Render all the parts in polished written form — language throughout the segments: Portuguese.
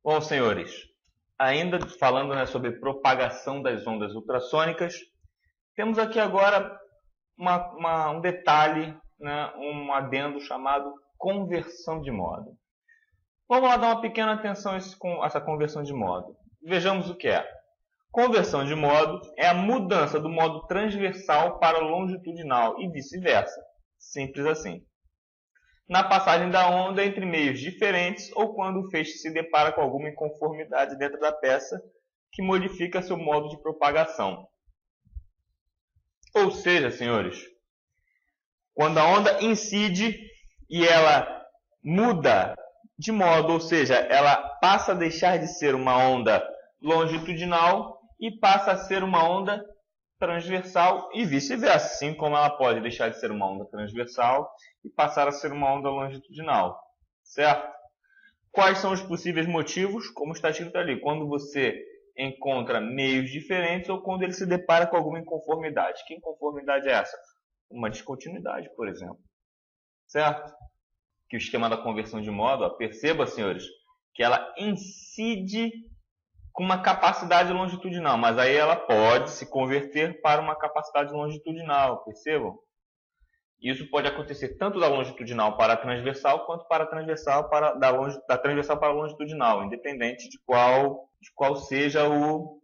Bom, senhores, ainda falando, né, sobre propagação das ondas ultrassônicas, temos aqui agora um detalhe, né, um adendo chamado conversão de modo. Vamos lá dar uma pequena atenção a essa conversão de modo. Vejamos o que é. Conversão de modo é a mudança do modo transversal para o longitudinal e vice-versa. Simples assim. Na passagem da onda entre meios diferentes ou quando o feixe se depara com alguma inconformidade dentro da peça que modifica seu modo de propagação. Ou seja, senhores, quando a onda incide e ela muda de modo, ou seja, ela passa a deixar de ser uma onda longitudinal e passa a ser uma onda transversal e vice-versa, assim como ela pode deixar de ser uma onda transversal e passar a ser uma onda longitudinal, certo? Quais são os possíveis motivos? Como está escrito ali, quando você encontra meios diferentes ou quando ele se depara com alguma inconformidade. Que inconformidade é essa? Uma descontinuidade, por exemplo, certo? Que o esquema da conversão de modo, perceba, senhores, que ela incide com uma capacidade longitudinal, mas aí ela pode se converter para uma capacidade longitudinal, percebam? Isso pode acontecer tanto da longitudinal para a transversal, quanto para a transversal da transversal para a longitudinal, independente de qual seja o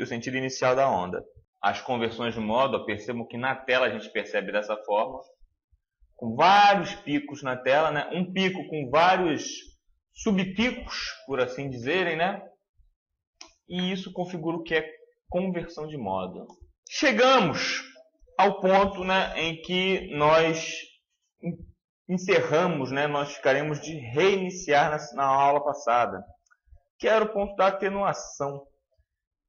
sentido inicial da onda. As conversões de modo, percebam que na tela a gente percebe dessa forma, com vários picos na tela, né? Um pico com vários subpicos, por assim dizerem, né? E isso configura o que é conversão de modo. Chegamos ao ponto, né, em que nós encerramos, né, nós ficaremos de reiniciar na aula passada, que era o ponto da atenuação.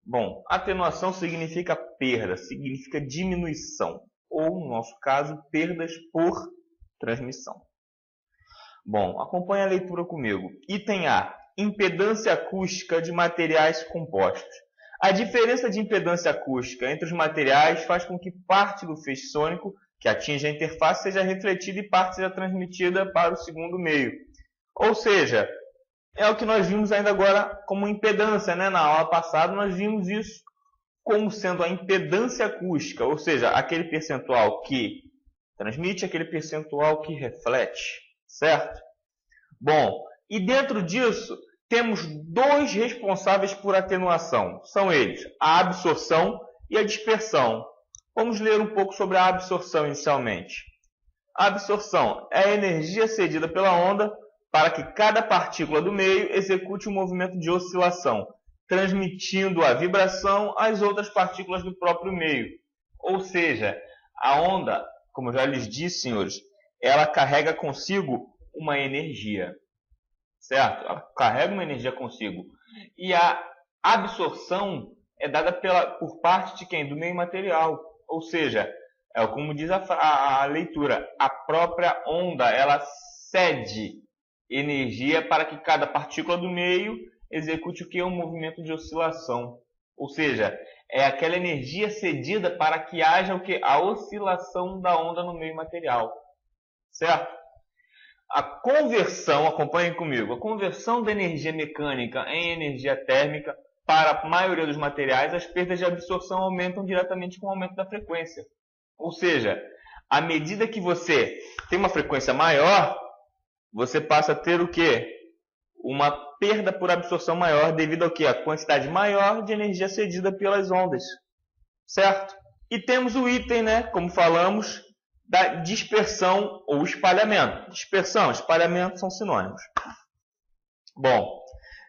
Bom, atenuação significa perda, significa diminuição, ou, no nosso caso, perdas por transmissão. Bom, acompanhe a leitura comigo. Item A. Impedância acústica de materiais compostos. A diferença de impedância acústica entre os materiais faz com que parte do feixe sônico que atinge a interface seja refletida e parte seja transmitida para o segundo meio. Ou seja, é o que nós vimos ainda agora como impedância, né? Na aula passada nós vimos isso como sendo a impedância acústica, ou seja, aquele percentual que transmite, aquele percentual que reflete, certo? Bom, e dentro disso temos dois responsáveis por atenuação. São eles, a absorção e a dispersão. Vamos ler um pouco sobre a absorção inicialmente. A absorção é a energia cedida pela onda para que cada partícula do meio execute um movimento de oscilação, transmitindo a vibração às outras partículas do próprio meio. Ou seja, a onda, como eu já lhes disse, senhores, ela carrega consigo uma energia. Certo? Ela carrega uma energia consigo. E a absorção é dada por parte de quem? Do meio material. Ou seja, como diz a leitura, a própria onda ela cede energia para que cada partícula do meio execute o que é um movimento de oscilação. Ou seja, é aquela energia cedida para que haja o que? A oscilação da onda no meio material. Certo? A conversão, acompanhem comigo, a conversão da energia mecânica em energia térmica para a maioria dos materiais, as perdas de absorção aumentam diretamente com o aumento da frequência. Ou seja, à medida que você tem uma frequência maior, você passa a ter o quê? Uma perda por absorção maior devido ao quê? A quantidade maior de energia cedida pelas ondas. Certo? E temos o item, né, como falamos, da dispersão ou espalhamento. Dispersão e espalhamento são sinônimos. Bom,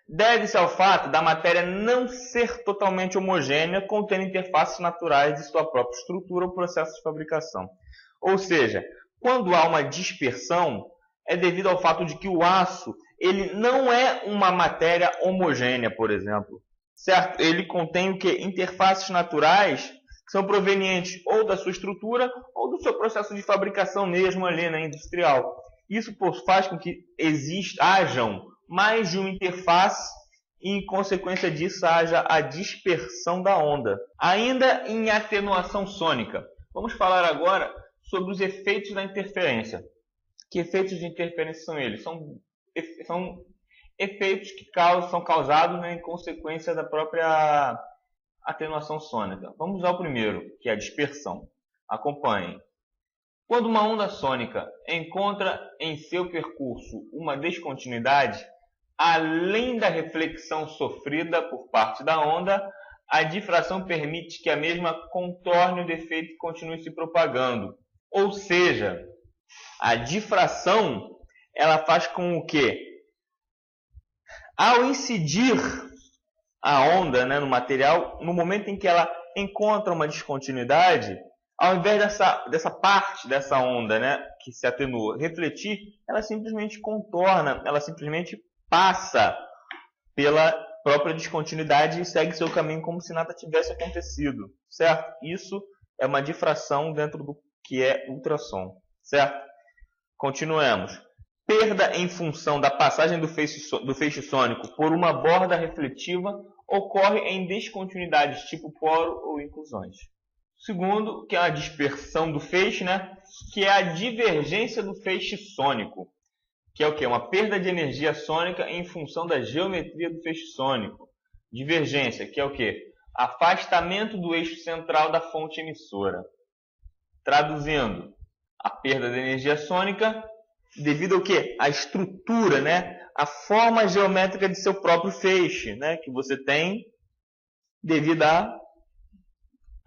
deve-se ao fato da matéria não ser totalmente homogênea, contendo interfaces naturais de sua própria estrutura ou processo de fabricação. Ou seja, quando há uma dispersão, é devido ao fato de que o aço ele não é uma matéria homogênea, por exemplo. Certo? Ele contém o quê? Interfaces naturais que são provenientes ou da sua estrutura ou do seu processo de fabricação mesmo ali, né, industrial. Isso faz com que hajam mais de uma interface e, em consequência disso, haja a dispersão da onda. Ainda em atenuação sônica, vamos falar agora sobre os efeitos da interferência. Que efeitos de interferência são eles? São efeitos que são causados, né, em consequência da própria atenuação sônica. Vamos usar o primeiro, que é a dispersão. Acompanhem. Quando uma onda sônica encontra em seu percurso uma descontinuidade, além da reflexão sofrida por parte da onda, a difração permite que a mesma contorne o defeito e continue se propagando. Ou seja, a difração ela faz com o quê? Ao incidir a onda, né, no material, no momento em que ela encontra uma descontinuidade, ao invés dessa parte dessa onda, né, que se atenua, refletir, ela simplesmente contorna, ela simplesmente passa pela própria descontinuidade e segue seu caminho como se nada tivesse acontecido, certo? Isso é uma difração dentro do que é ultrassom, certo? Continuemos. Perda em função da passagem do feixe sônico por uma borda refletiva ocorre em descontinuidades tipo poro ou inclusões. Segundo, que é a dispersão do feixe, né? Que é a divergência do feixe sônico, que é o quê? Uma perda de energia sônica em função da geometria do feixe sônico. Divergência, que é o quê? Afastamento do eixo central da fonte emissora. Traduzindo, a perda de energia sônica devido ao quê? A estrutura, né? A forma geométrica de seu próprio feixe, né? Que você tem devido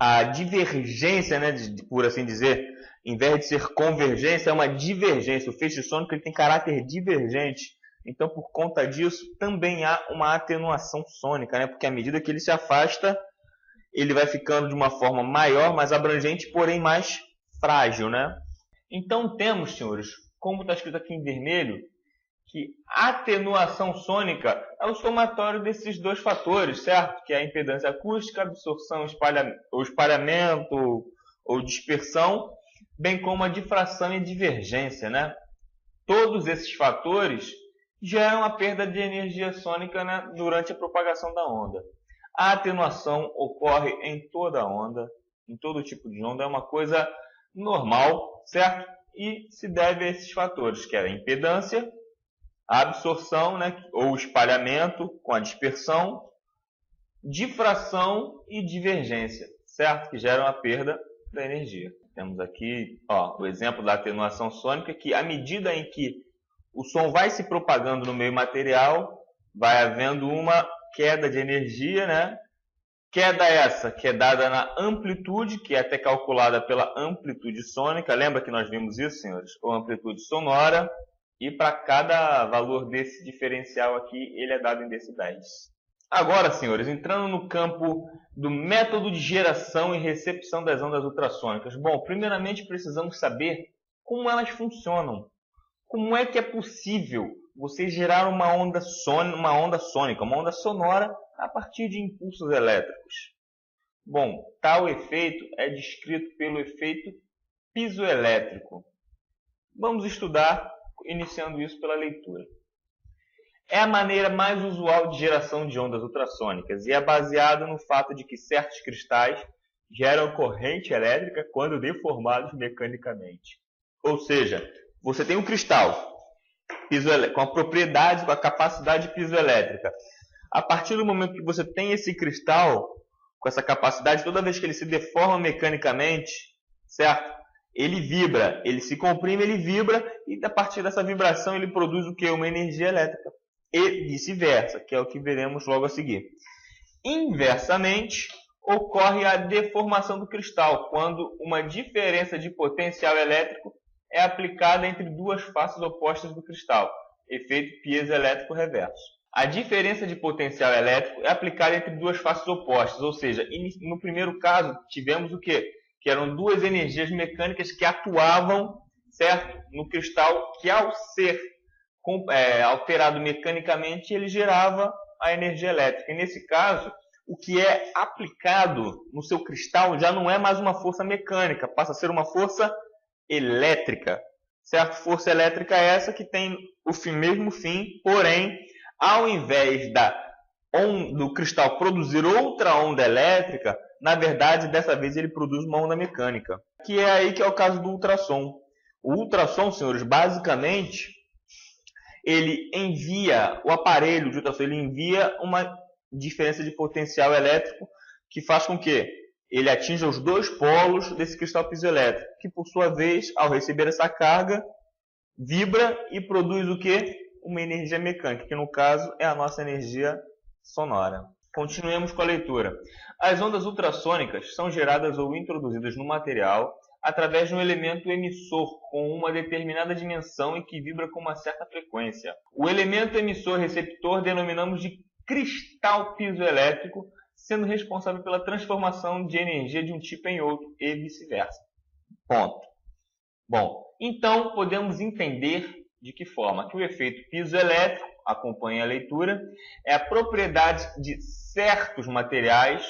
à divergência, né? Por assim dizer, em vez de ser convergência, é uma divergência. O feixe sônico ele tem caráter divergente. Então, por conta disso, também há uma atenuação sônica, né? Porque à medida que ele se afasta, ele vai ficando de uma forma maior, mais abrangente, porém mais frágil, né? Então, temos, senhores, como está escrito aqui em vermelho, que a atenuação sônica é o somatório desses dois fatores, certo? Que é a impedância acústica, absorção, espalhamento ou dispersão, bem como a difração e divergência, né? Todos esses fatores geram a perda de energia sônica, né, durante a propagação da onda. A atenuação ocorre em toda onda, em todo tipo de onda, é uma coisa normal, certo? E se deve a esses fatores, que é a impedância, a absorção, né, ou espalhamento com a dispersão, difração e divergência, certo? Que geram a perda da energia. Temos aqui o exemplo da atenuação sônica, que à medida em que o som vai se propagando no meio material, vai havendo uma queda de energia, né? Queda essa que é dada na amplitude, que é até calculada pela amplitude sônica. Lembra que nós vimos isso, senhores? Ou amplitude sonora. E para cada valor desse diferencial aqui, ele é dado em decibéis. Agora, senhores, entrando no campo do método de geração e recepção das ondas ultrassônicas. Bom, primeiramente precisamos saber como elas funcionam. Como é que é possível você gerar uma onda sônica, uma onda sonora, a partir de impulsos elétricos? Bom, tal efeito é descrito pelo efeito piezoelétrico. Vamos estudar, iniciando isso pela leitura. É a maneira mais usual de geração de ondas ultrassônicas e é baseada no fato de que certos cristais geram corrente elétrica quando deformados mecanicamente. Ou seja, você tem um cristal com a propriedade, com a capacidade piezoelétrica. A partir do momento que você tem esse cristal com essa capacidade, toda vez que ele se deforma mecanicamente, certo? Ele vibra, ele se comprime, ele vibra e a partir dessa vibração ele produz o que? Uma energia elétrica. E vice-versa, que é o que veremos logo a seguir. Inversamente, ocorre a deformação do cristal, quando uma diferença de potencial elétrico é aplicada entre duas faces opostas do cristal, efeito piezoelétrico reverso. A diferença de potencial elétrico é aplicada entre duas faces opostas, ou seja, no primeiro caso tivemos o quê? Que eram duas energias mecânicas que atuavam, certo? No cristal, que ao ser alterado mecanicamente, ele gerava a energia elétrica. E nesse caso, o que é aplicado no seu cristal já não é mais uma força mecânica, passa a ser uma força elétrica, certo? Força elétrica é essa que tem o mesmo fim, porém, ao invés do cristal produzir outra onda elétrica, na verdade, dessa vez ele produz uma onda mecânica, que é aí que é o caso do ultrassom. O ultrassom, senhores, basicamente, ele envia, o aparelho de ultrassom, ele envia uma diferença de potencial elétrico que faz com que ele atinja os dois polos desse cristal piezoelétrico, que por sua vez, ao receber essa carga, vibra e produz o quê? Uma energia mecânica, que no caso é a nossa energia sonora. Continuemos com a leitura. As ondas ultrassônicas são geradas ou introduzidas no material através de um elemento emissor com uma determinada dimensão e que vibra com uma certa frequência. O elemento emissor-receptor denominamos de cristal piezoelétrico, sendo responsável pela transformação de energia de um tipo em outro e vice-versa. Ponto. Bom, então podemos entender de que forma que o efeito piezoelétrico, acompanhe a leitura, é a propriedade de certos materiais,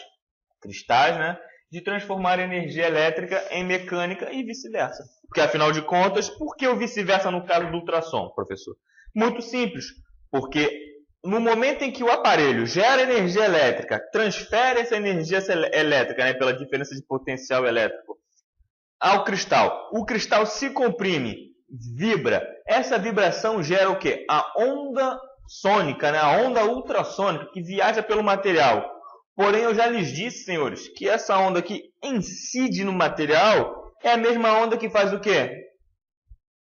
cristais, né, de transformar energia elétrica em mecânica e vice-versa. Porque, afinal de contas, por que o vice-versa no caso do ultrassom, professor? Muito simples, porque no momento em que o aparelho gera energia elétrica, transfere essa energia elétrica, né, pela diferença de potencial elétrico ao cristal, o cristal se comprime, vibra. Essa vibração gera o quê? A onda sônica, né, a onda ultrassônica que viaja pelo material. Porém, eu já lhes disse, senhores, que essa onda que incide no material é a mesma onda que faz o quê?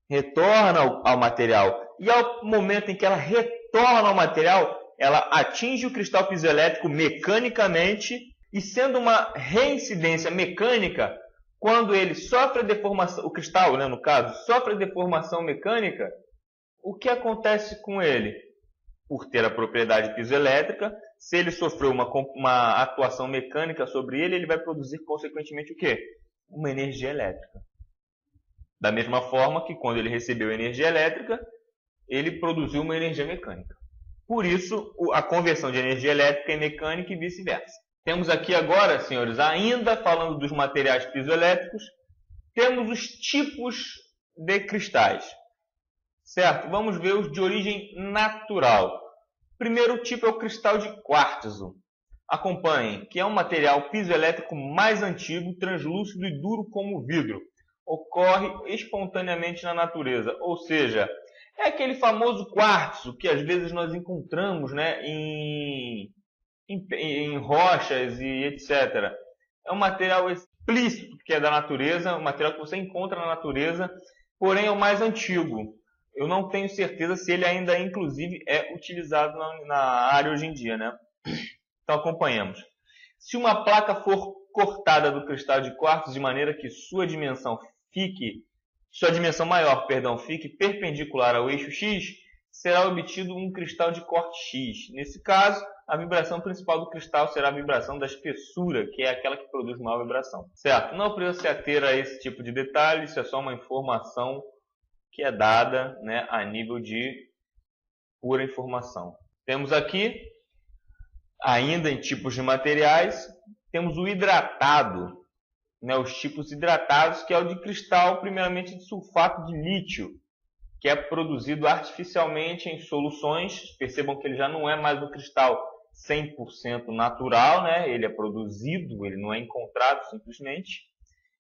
Retorna ao material. E ao momento em que ela retorna ao material, ela atinge o cristal piezoelétrico mecanicamente e, sendo uma reincidência mecânica, quando ele sofre a deformação, o cristal, né, no caso, sofre a deformação mecânica, o que acontece com ele? Por ter a propriedade piezoelétrica, se ele sofreu uma atuação mecânica sobre ele, ele vai produzir, consequentemente, o quê? Uma energia elétrica. Da mesma forma que, quando ele recebeu energia elétrica, ele produziu uma energia mecânica. Por isso, a conversão de energia elétrica em mecânica e vice-versa. Temos aqui agora, senhores, ainda falando dos materiais piezoelétricos, temos os tipos de cristais. Certo? Vamos ver os de origem natural. O primeiro tipo é o cristal de quartzo. Acompanhem, que é um material piezoelétrico mais antigo, translúcido e duro como vidro. Ocorre espontaneamente na natureza, ou seja, é aquele famoso quartzo que às vezes nós encontramos, né, em rochas e etc. É um material explícito que é da natureza, um material que você encontra na natureza, porém é o mais antigo. Eu não tenho certeza se ele ainda, inclusive, é utilizado na área hoje em dia, né? Então, acompanhamos. Se uma placa for cortada do cristal de quartzo de maneira que sua dimensão maior, fique perpendicular ao eixo X, será obtido um cristal de corte X. Nesse caso, a vibração principal do cristal será a vibração da espessura, que é aquela que produz maior vibração. Certo? Não precisa se ater a esse tipo de detalhe, isso é só uma informação que é dada, né, a nível de pura informação. Temos aqui, ainda em tipos de materiais, temos o hidratado, né, os tipos hidratados, que é o de cristal, primeiramente de sulfato de lítio, que é produzido artificialmente em soluções. Percebam que ele já não é mais um cristal 100% natural, né? Ele é produzido, ele não é encontrado simplesmente,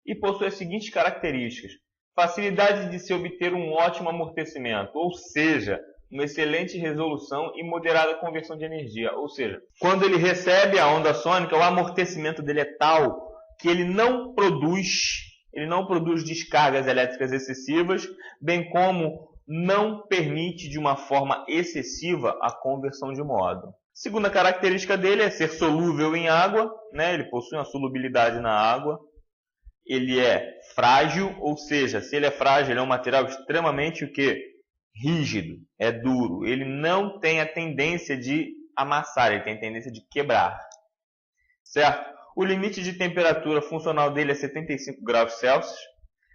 e possui as seguintes características: facilidade de se obter um ótimo amortecimento, ou seja, uma excelente resolução e moderada conversão de energia. Ou seja, quando ele recebe a onda sônica, o amortecimento dele é tal que ele não produz descargas elétricas excessivas, bem como não permite de uma forma excessiva a conversão de modo. Segunda característica dele é ser solúvel em água, né? Ele possui uma solubilidade na água. Ele é frágil, ou seja, se ele é frágil, ele é um material extremamente o quê? Rígido, é duro. Ele não tem a tendência de amassar, ele tem a tendência de quebrar. Certo? O limite de temperatura funcional dele é 75 graus Celsius.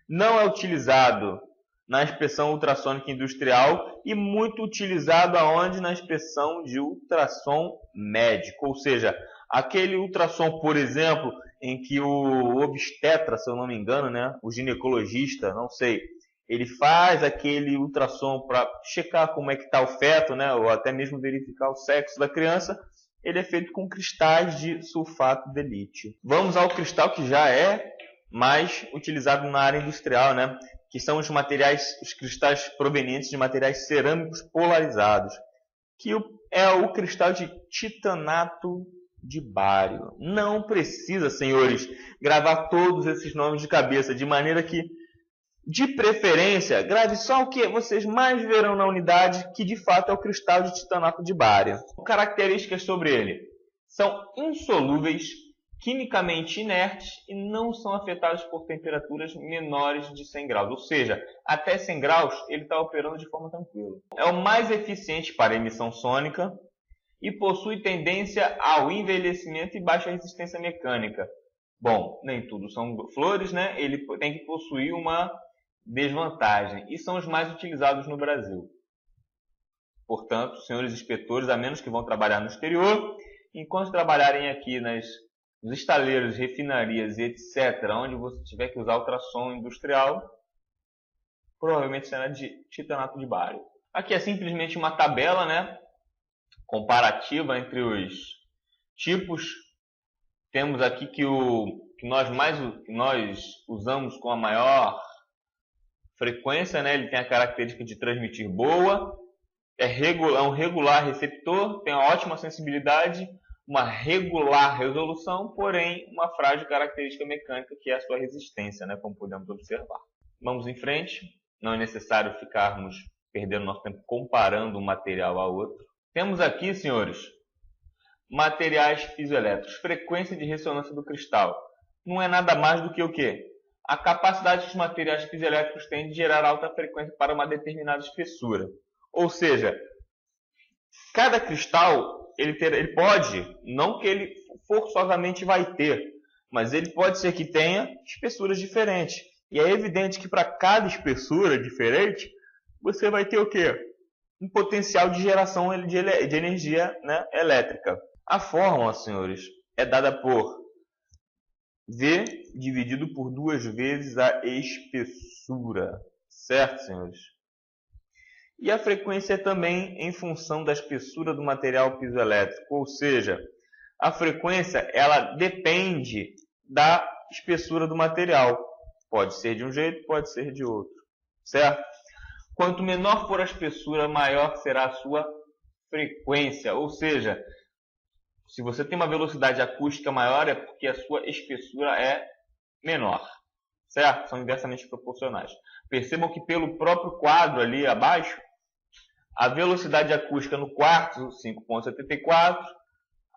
Não é utilizado na inspeção ultrassônica industrial e muito utilizado aonde? Na inspeção de ultrassom médico. Ou seja, aquele ultrassom, por exemplo, em que o obstetra, se eu não me engano, né, o ginecologista, não sei, ele faz aquele ultrassom para checar como é que está o feto, né, ou até mesmo verificar o sexo da criança. Ele é feito com cristais de sulfato de lítio. Vamos ao cristal que já é mais utilizado na área industrial, né? Que são os cristais provenientes de materiais cerâmicos polarizados, que é o cristal de titanato de bário. Não precisa, senhores, gravar todos esses nomes de cabeça, de maneira que, de preferência, grave só o que vocês mais verão na unidade, que de fato é o cristal de titanato de bário. Características sobre ele: são insolúveis, quimicamente inertes e não são afetados por temperaturas menores de 100 graus. Ou seja, até 100 graus ele está operando de forma tranquila. É o mais eficiente para emissão sônica e possui tendência ao envelhecimento e baixa resistência mecânica. Bom, nem tudo são flores, né? Ele tem que possuir uma desvantagem e são os mais utilizados no Brasil. Portanto, senhores inspetores, a menos que vão trabalhar no exterior, enquanto trabalharem aqui nos estaleiros, refinarias e etc., onde você tiver que usar ultrassom industrial, provavelmente será de titanato de bário. Aqui é simplesmente uma tabela, né, comparativa entre os tipos. Temos aqui que nós usamos com a maior frequência, né, ele tem a característica de transmitir boa, é um regular receptor, tem uma ótima sensibilidade, uma regular resolução, porém uma frágil característica mecânica, que é a sua resistência, né, como podemos observar. Vamos em frente, não é necessário ficarmos perdendo nosso tempo comparando um material a outro. Temos aqui, senhores, materiais piezoelétricos, frequência de ressonância do cristal. Não é nada mais do que o quê? A capacidade que os materiais piezoelétricos têm de gerar alta frequência para uma determinada espessura. Ou seja, cada cristal ele pode, não que ele forçosamente vai ter, mas ele pode ser que tenha espessuras diferentes. E é evidente que para cada espessura diferente, você vai ter o quê? Um potencial de geração de energia, né, elétrica. A fórmula, senhores, é dada por V dividido por 2 vezes a espessura. Certo, senhores? E a frequência é também em função da espessura do material piezoelétrico, ou seja, a frequência ela depende da espessura do material. Pode ser de um jeito, pode ser de outro, certo? Quanto menor for a espessura, maior será a sua frequência, ou seja, se você tem uma velocidade acústica maior é porque a sua espessura é menor, certo? São inversamente proporcionais. Percebam que pelo próprio quadro ali abaixo, a velocidade acústica no quarto, 5,74,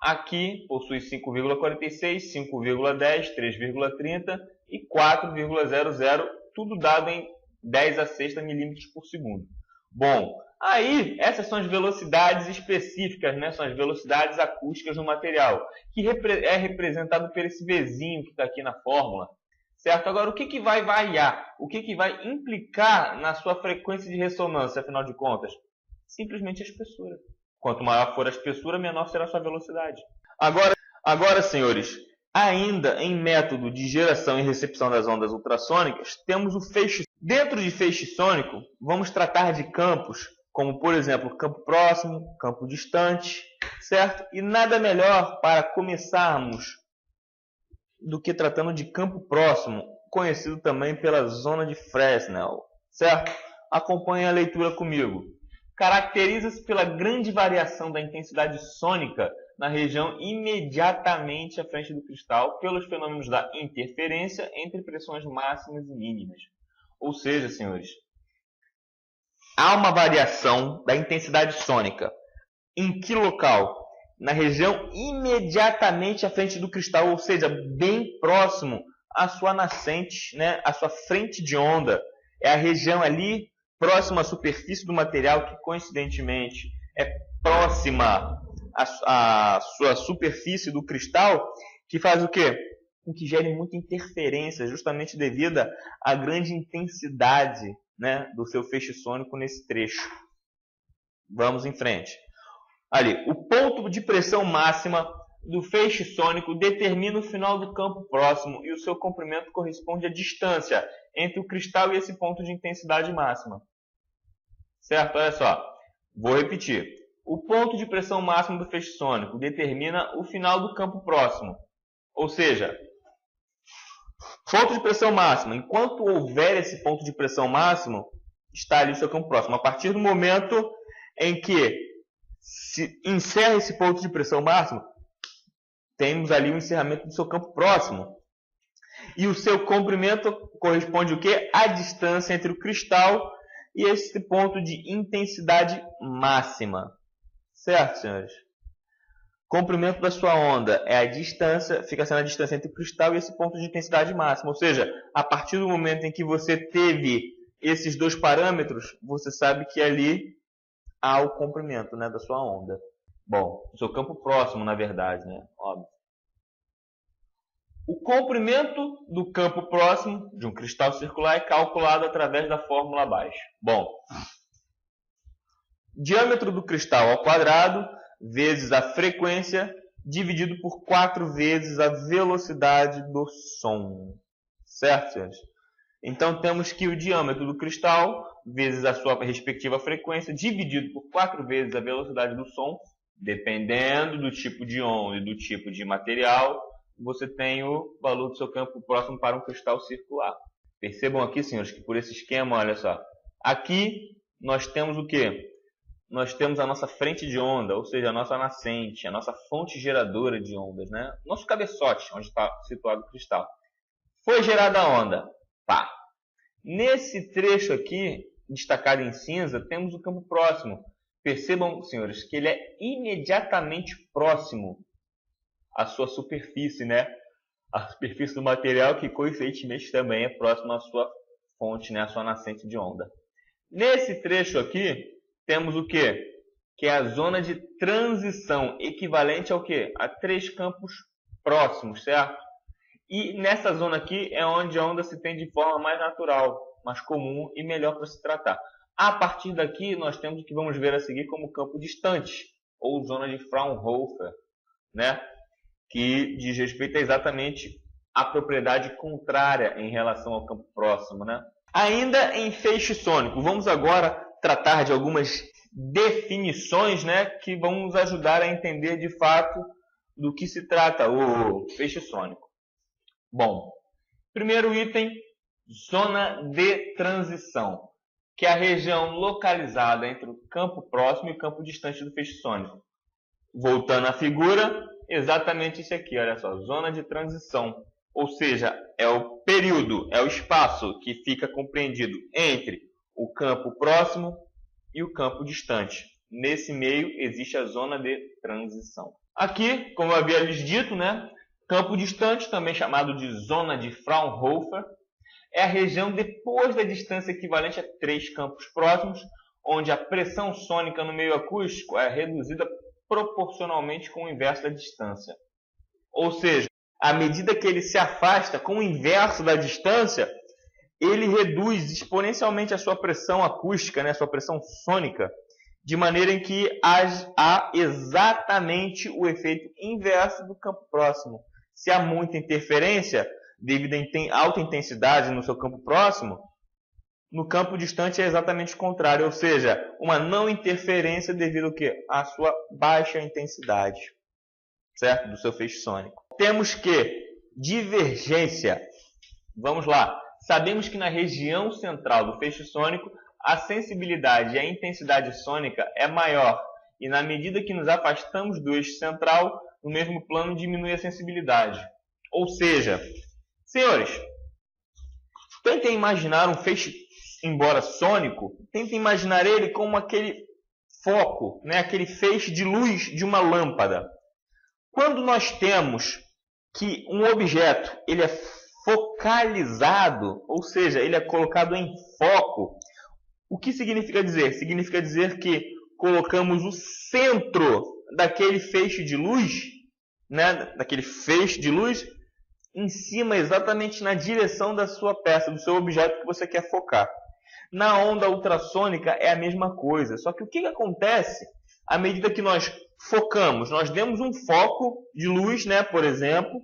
aqui possui 5,46, 5,10, 3,30 e 4,00, tudo dado em 10 a sexta milímetros por segundo. Bom, aí essas são as velocidades específicas, né? São as velocidades acústicas do material, que é representado por esse Vzinho que está aqui na fórmula. Certo? Agora, o que vai variar? O que vai implicar na sua frequência de ressonância, afinal de contas? Simplesmente a espessura. Quanto maior for a espessura, menor será a sua velocidade. Agora, senhores, ainda em método de geração e recepção das ondas ultrassônicas, temos o feixe. Dentro de feixe sônico, vamos tratar de campos, como por exemplo, campo próximo, campo distante, certo? E nada melhor para começarmos do que tratando de campo próximo, conhecido também pela zona de Fresnel, certo? Acompanhe a leitura comigo. Caracteriza-se pela grande variação da intensidade sônica na região imediatamente à frente do cristal, pelos fenômenos da interferência entre pressões máximas e mínimas. Ou seja, senhores, há uma variação da intensidade sônica. Em que local? Na região imediatamente à frente do cristal, ou seja, bem próximo à sua nascente, né, à sua frente de onda. É a região ali próxima à superfície do material, que coincidentemente é próxima à sua superfície do cristal, que faz o quê? Com que gere muita interferência, justamente devido à grande intensidade, né, do seu feixe sônico nesse trecho. Vamos em frente. Ali, o ponto de pressão máxima do feixe sônico determina o final do campo próximo e o seu comprimento corresponde à distância entre o cristal e esse ponto de intensidade máxima. Certo? Olha só. Vou repetir. O ponto de pressão máxima do feixe sônico determina o final do campo próximo. Ou seja, Ponto de pressão máxima. Enquanto houver esse ponto de pressão máximo, está ali o seu campo próximo. A partir do momento em que se encerra esse ponto de pressão máximo, temos ali o encerramento do seu campo próximo. E o seu comprimento corresponde o quê? À distância entre o cristal e esse ponto de intensidade máxima. Certo, senhores? Comprimento da sua onda é a distância, fica sendo a distância entre o cristal e esse ponto de intensidade máxima. Ou seja, a partir do momento em que você teve esses dois parâmetros, você sabe que ali há o comprimento, né, da sua onda. Bom, o seu campo próximo, na verdade, né? Óbvio. O comprimento do campo próximo de um cristal circular é calculado através da fórmula abaixo. Bom, diâmetro do cristal ao quadrado vezes a frequência dividido por 4 vezes a velocidade do som. Certo, senhores? Então, temos que o diâmetro do cristal vezes a sua respectiva frequência dividido por 4 vezes a velocidade do som. Dependendo do tipo de onda e do tipo de material, você tem o valor do seu campo próximo para um cristal circular. Percebam aqui, senhores, que por esse esquema, olha só. Aqui nós temos o quê? Nós temos a nossa frente de onda, ou seja, a nossa nascente, a nossa fonte geradora de ondas, né? Nosso cabeçote, onde está situado o cristal. Foi gerada a onda. Pá. Nesse trecho aqui, destacado em cinza, temos o campo próximo. Percebam, senhores, que ele é imediatamente próximo à sua superfície, né? A superfície do material que, coincidentemente, também é próximo à sua fonte, né? À sua nascente de onda. Nesse trecho aqui, temos o quê? Que é a zona de transição, equivalente ao quê? A 3 campos próximos, certo? E nessa zona aqui é onde a onda se tem de forma mais natural, mais comum e melhor para se tratar. A partir daqui, nós temos o que vamos ver a seguir como campo distante, ou zona de Fraunhofer, né? Que diz respeito a exatamente a propriedade contrária em relação ao campo próximo, né? Ainda em feixe sônico, vamos agora tratar de algumas definições, né, que vão nos ajudar a entender de fato do que se trata o feixe sônico. Bom, primeiro item, zona de transição, que é a região localizada entre o campo próximo e o campo distante do feixe sônico. Voltando à figura, exatamente isso aqui, olha só, zona de transição. Ou seja, é o período, é o espaço que fica compreendido entre o campo próximo e o campo distante. Nesse meio existe a zona de transição. Aqui, como eu havia lhes dito, né, campo distante, também chamado de zona de Fraunhofer, é a região depois da distância equivalente a 3 campos próximos, onde a pressão sônica no meio acústico é reduzida proporcionalmente com o inverso da distância. Ou seja, à medida que ele se afasta com o inverso da distância, ele reduz exponencialmente a sua pressão acústica, né, a sua pressão sônica, de maneira em que há exatamente o efeito inverso do campo próximo. Se há muita interferência, devido a alta intensidade no seu campo próximo, no campo distante é exatamente o contrário, ou seja, uma não interferência devido ao quê? À sua baixa intensidade, certo? Do seu feixe sônico. Temos que divergência. Vamos lá. Sabemos que na região central do feixe sônico, a sensibilidade e a intensidade sônica é maior. E na medida que nos afastamos do eixo central, no mesmo plano diminui a sensibilidade. Ou seja, senhores, tentem imaginar um feixe, embora sônico, tentem imaginar ele como aquele foco, né? Aquele feixe de luz de uma lâmpada. Quando nós temos que um objeto ele é focalizado, ou seja, ele é colocado em foco, o que significa dizer? Significa dizer que colocamos o centro daquele feixe de luz, né, daquele feixe de luz, em cima, exatamente na direção da sua peça, do seu objeto que você quer focar. Na onda ultrassônica é a mesma coisa, só que o que acontece à medida que nós focamos? Nós demos um foco de luz, né, por exemplo,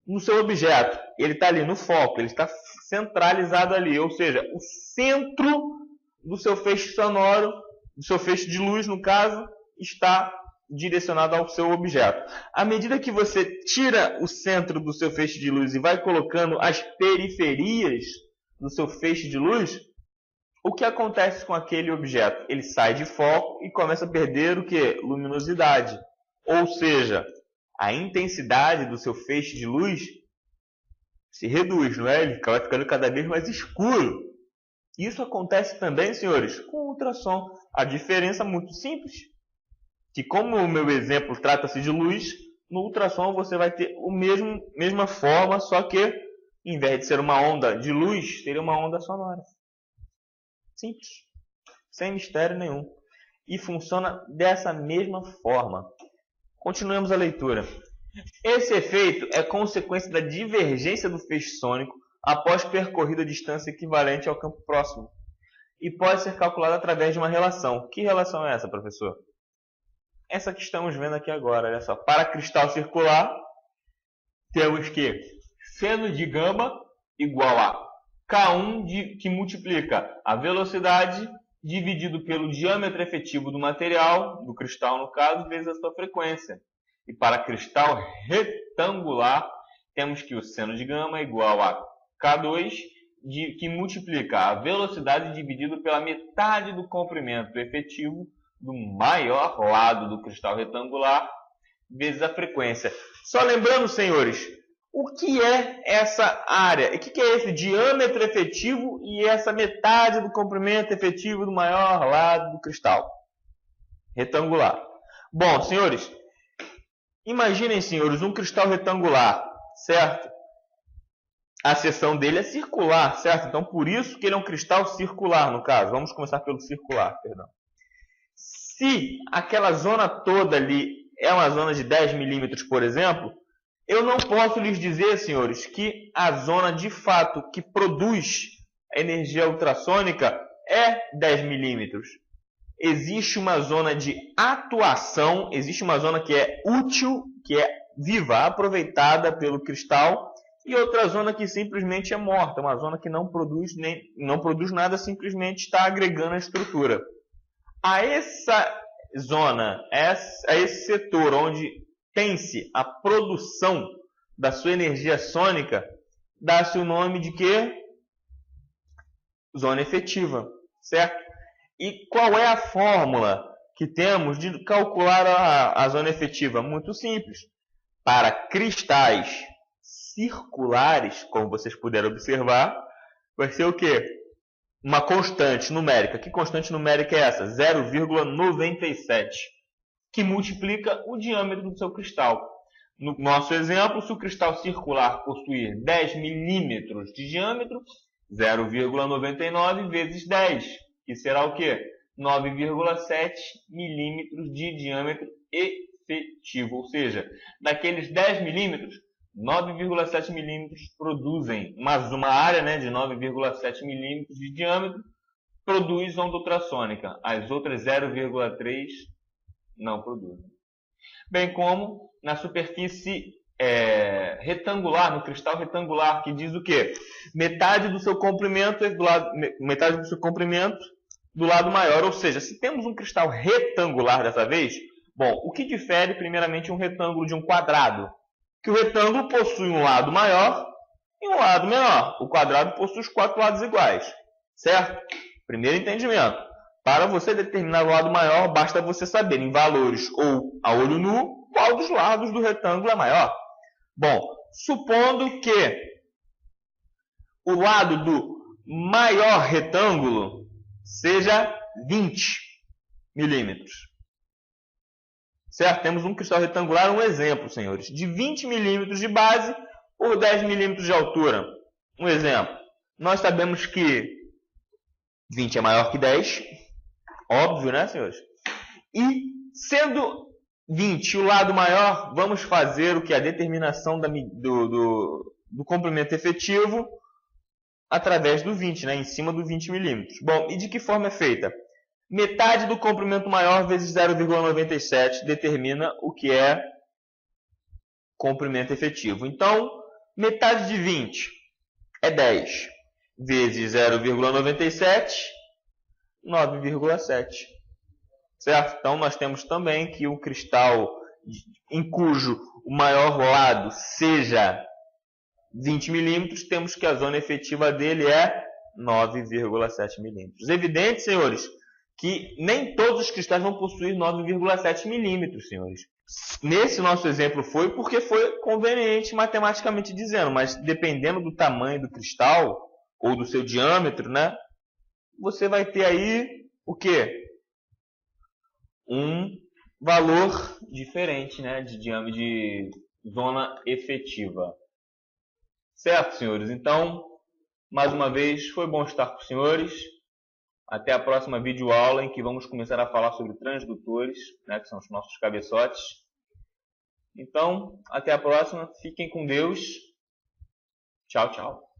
no seu objeto. Ele está ali no foco, ele está centralizado ali, ou seja, o centro do seu feixe sonoro, do seu feixe de luz, no caso, está direcionado ao seu objeto. À medida que você tira o centro do seu feixe de luz e vai colocando as periferias do seu feixe de luz, o que acontece com aquele objeto? Ele sai de foco e começa a perder o quê? Luminosidade. Ou seja, a intensidade do seu feixe de luz se reduz, não é? Ele vai ficando cada vez mais escuro. Isso acontece também, senhores, com o ultrassom. A diferença é muito simples. Que como o meu exemplo trata-se de luz, no ultrassom você vai ter a mesma forma, só que em vez de ser uma onda de luz, seria uma onda sonora. Simples. Sem mistério nenhum. E funciona dessa mesma forma. Continuemos a leitura. Esse efeito é consequência da divergência do feixe sônico após percorrida a distância equivalente ao campo próximo. E pode ser calculado através de uma relação. Que relação é essa, professor? Essa que estamos vendo aqui agora. Olha só. Para cristal circular, temos que seno de gama igual a K1 que multiplica a velocidade dividido pelo diâmetro efetivo do material, do cristal no caso, vezes a sua frequência. E para cristal retangular, temos que o seno de gama é igual a K2, que multiplica a velocidade dividido pela metade do comprimento efetivo do maior lado do cristal retangular, vezes a frequência. Só lembrando, senhores, o que é essa área? O que é esse diâmetro efetivo e essa metade do comprimento efetivo do maior lado do cristal retangular? Bom, senhores, imaginem, senhores, um cristal retangular, certo? A seção dele é circular, certo? Então, por isso que ele é um cristal circular, no caso. Vamos começar pelo circular, perdão. Se aquela zona toda ali é uma zona de 10 milímetros, por exemplo, eu não posso lhes dizer, senhores, que a zona de fato que produz a energia ultrassônica é 10 milímetros. Existe uma zona de atuação, existe uma zona que é útil, que é viva, aproveitada pelo cristal, e outra zona que simplesmente é morta, uma zona que não produz nada, simplesmente está agregando a estrutura. A essa zona, a esse setor onde tem-se a produção da sua energia sônica, dá-se o nome de quê? Zona efetiva, certo? E qual é a fórmula que temos de calcular a zona efetiva? Muito simples. Para cristais circulares, como vocês puderam observar, vai ser o quê? Uma constante numérica. Que constante numérica é essa? 0,97, que multiplica o diâmetro do seu cristal. No nosso exemplo, se o cristal circular possuir 10 milímetros de diâmetro, 0,99 vezes 10, que será o quê? 9,7 milímetros de diâmetro efetivo. Ou seja, daqueles 10 milímetros, 9,7 milímetros produzem, mas uma área, né, de 9,7 milímetros de diâmetro produz onda ultrassônica. As outras 0,3 não produzem. Bem como na superfície retangular, no cristal retangular, que diz o quê? Metade do seu comprimento do lado maior. Ou seja, se temos um cristal retangular dessa vez, bom, o que difere primeiramente um retângulo de um quadrado? Que o retângulo possui um lado maior e um lado menor. O quadrado possui os 4 lados iguais, certo? Primeiro entendimento. Para você determinar o lado maior, basta você saber em valores ou a olho nu qual dos lados do retângulo é maior. Bom, supondo que o lado do maior retângulo seja 20 milímetros. Certo? Temos um cristal retangular, um exemplo, senhores, de 20 milímetros de base por 10 milímetros de altura. Um exemplo. Nós sabemos que 20 é maior que 10. Óbvio, né, senhores? E, sendo 20 o lado maior, vamos fazer o que? A determinação do comprimento efetivo através do 20, né? Em cima do 20 milímetros. Bom, e de que forma é feita? Metade do comprimento maior vezes 0,97 determina o que é comprimento efetivo. Então, metade de 20 é 10 vezes 0,97, 9,7. certo? Então, nós temos também que o cristal em cujo o maior lado seja 20 milímetros, temos que a zona efetiva dele é 9,7 milímetros. Evidente, senhores, que nem todos os cristais vão possuir 9,7 milímetros, senhores. Nesse nosso exemplo foi porque foi conveniente matematicamente dizendo, mas dependendo do tamanho do cristal ou do seu diâmetro, né, você vai ter aí o quê? Um valor diferente, né, de diâmetro, de zona efetiva. Certo, senhores? Então, mais uma vez, foi bom estar com os senhores. Até a próxima videoaula, em que vamos começar a falar sobre transdutores, né, que são os nossos cabeçotes. Então, até a próxima. Fiquem com Deus. Tchau, tchau.